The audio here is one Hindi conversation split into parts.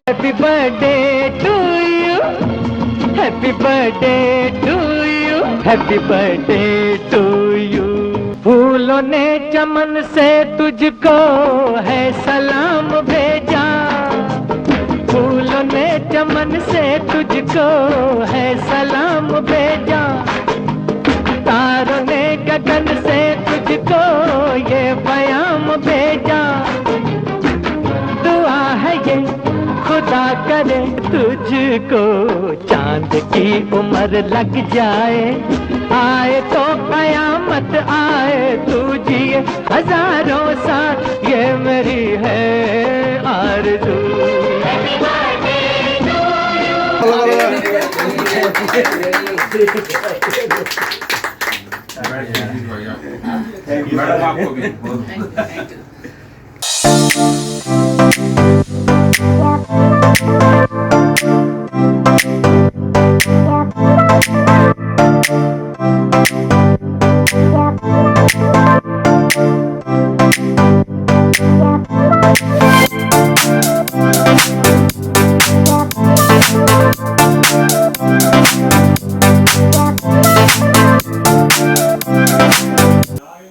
Happy birthday to you. Happy birthday to you. Happy birthday to you. फूलों ने चमन से तुझको है सलाम भेजा। फूलों ने चमन से तुझको है सलाम भेजा। तारों ने गगन से तुझको ये बयाम भेजा। दुआ है ये खुदा करे तुझको चांद की उम्र लग जाए। आए तो कयामत आए तू जिए हजारों साल, ये मेरी है आरज़ू। मैडम आपको भी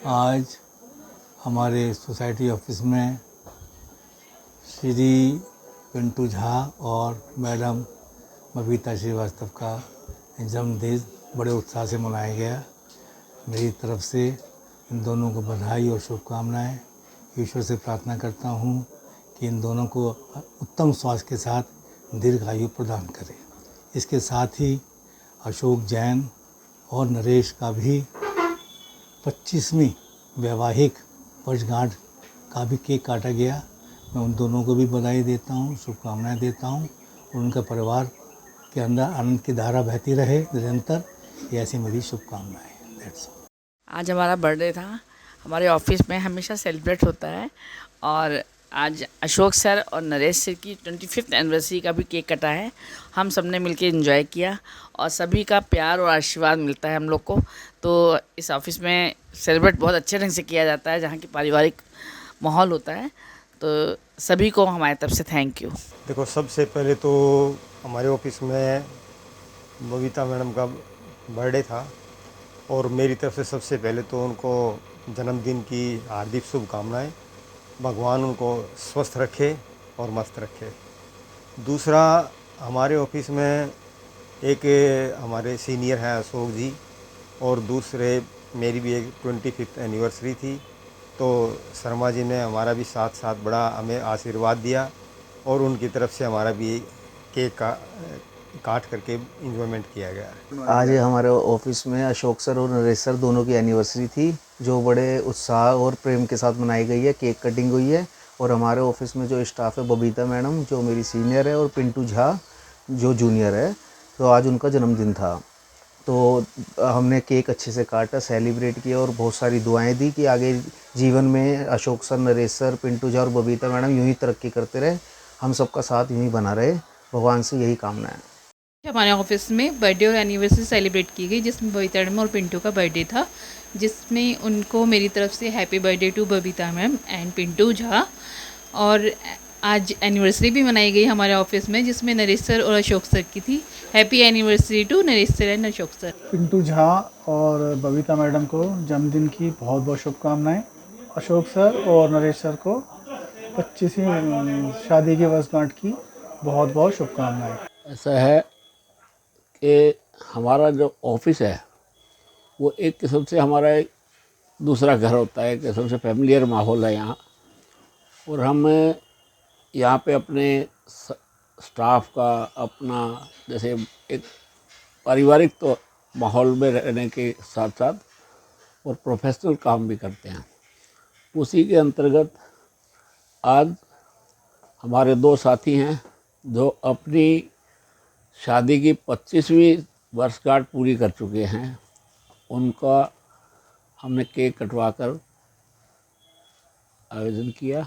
आज हमारे सोसाइटी ऑफिस में श्री पिंटू झा और मैडम बबीता श्रीवास्तव का जन्मदिन बड़े उत्साह से मनाया गया। मेरी तरफ से इन दोनों को बधाई और शुभकामनाएं। ईश्वर से प्रार्थना करता हूं कि इन दोनों को उत्तम स्वास्थ्य के साथ दीर्घायु प्रदान करें। इसके साथ ही अशोक जैन और नरेश का भी 25वीं वैवाहिक वर्षगांठ का भी केक काटा गया। मैं उन दोनों को भी बधाई देता हूँ, शुभकामनाएं देता हूँ और उनका परिवार के अंदर आनंद की धारा बहती रहे निरंतर, ये ऐसी मेरी शुभकामनाएं। That's all. आज हमारा बर्थडे था। हमारे ऑफिस में हमेशा सेलिब्रेट होता है और आज अशोक सर और नरेश सर की 25th एनिवर्सरी का भी केक कटा है। हम सब ने मिलकर एंजॉय किया और सभी का प्यार और आशीर्वाद मिलता है हम लोग को। तो इस ऑफिस में सेलिब्रेट बहुत अच्छे ढंग से किया जाता है, जहाँ की पारिवारिक माहौल होता है। तो सभी को हमारी तरफ से थैंक यू। देखो, सबसे पहले तो हमारे ऑफिस में बबीता मैडम का बर्थडे था और मेरी तरफ से सबसे पहले तो उनको जन्मदिन की हार्दिक शुभकामनाएं। भगवान उनको स्वस्थ रखे और मस्त रखे। दूसरा, हमारे ऑफिस में एक हमारे सीनियर हैं अशोक जी और दूसरे मेरी भी एक 25th एनिवर्सरी थी, तो शर्मा जी ने हमारा भी साथ साथ बड़ा हमें आशीर्वाद दिया और उनकी तरफ से हमारा भी केक का काट करके इंजॉयमेंट किया गया। आज हमारे ऑफिस में अशोक सर और नरेश सर दोनों की एनिवर्सरी थी, जो बड़े उत्साह और प्रेम के साथ मनाई गई है। केक कटिंग हुई है और हमारे ऑफिस में जो स्टाफ है, बबीता मैडम जो मेरी सीनियर है और पिंटू झा जो जूनियर है, तो आज उनका जन्मदिन था। तो हमने केक अच्छे से काटा, सेलिब्रेट किया और बहुत सारी दुआएं दी कि आगे जीवन में अशोक सर, नरेश सर, पिंटू झा और बबीता मैडम यूँ ही तरक्की करते रहे, हम सबका साथ यूँ ही बना रहे। भगवान से यही कामना है। हमारे ऑफिस में बर्थडे और एनिवर्सरी सेलिब्रेट की गई, जिसमें बबीता मैम और पिंटू का बर्थडे था, जिसमें उनको मेरी तरफ से happy birthday to Babita ma'am and Pintu Jha. और आज एनिवर्सरी भी मनाई गई हमारे ऑफिस में, जिसमें नरेश सर और अशोक सर की थी। Happy anniversary to Naresh sir and Ashok sir. Pintu Jha और बबीता मैडम को जन्मदिन की बहुत बहुत शुभकामनाएं। अशोक सर और नरेश सर को 25वीं शादी की वर्षगांठ की बहुत बहुत शुभकामनाएं। ऐसा है कि हमारा जो ऑफिस है वो एक किस्म से हमारा एक दूसरा घर होता है, एक किस्म से फैमिलियर माहौल है यहाँ। और हम यहाँ पे अपने स्टाफ का अपना जैसे एक पारिवारिक तो माहौल में रहने के साथ साथ और प्रोफेशनल काम भी करते हैं। उसी के अंतर्गत आज हमारे दो साथी हैं जो अपनी शादी की 25वीं वर्षगांठ पूरी कर चुके हैं। उनका हमने केक कटवा कर आयोजन किया।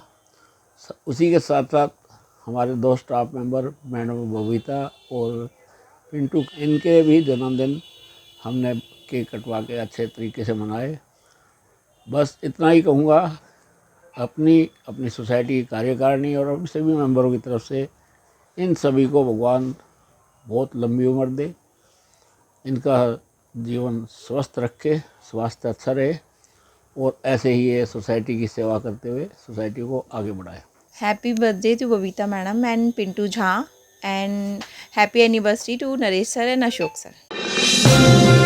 उसी के साथ साथ हमारे दो स्टाफ मेंबर मैडम बबीता और पिंटू, इनके भी जन्मदिन हमने केक कटवा के अच्छे तरीके से मनाए। बस इतना ही कहूँगा, अपनी सोसाइटी की कार्यकारिणी और अपने सभी मेंबरों की तरफ से इन सभी को भगवान बहुत लंबी उम्र दे, इनका जीवन स्वस्थ रखे, स्वास्थ्य अच्छा रहे और ऐसे ही ये सोसाइटी की सेवा करते हुए सोसाइटी को आगे बढ़ाए। Happy birthday to Babita madam and Pintu Jha, and happy anniversary to Naresh sir and Ashok sir.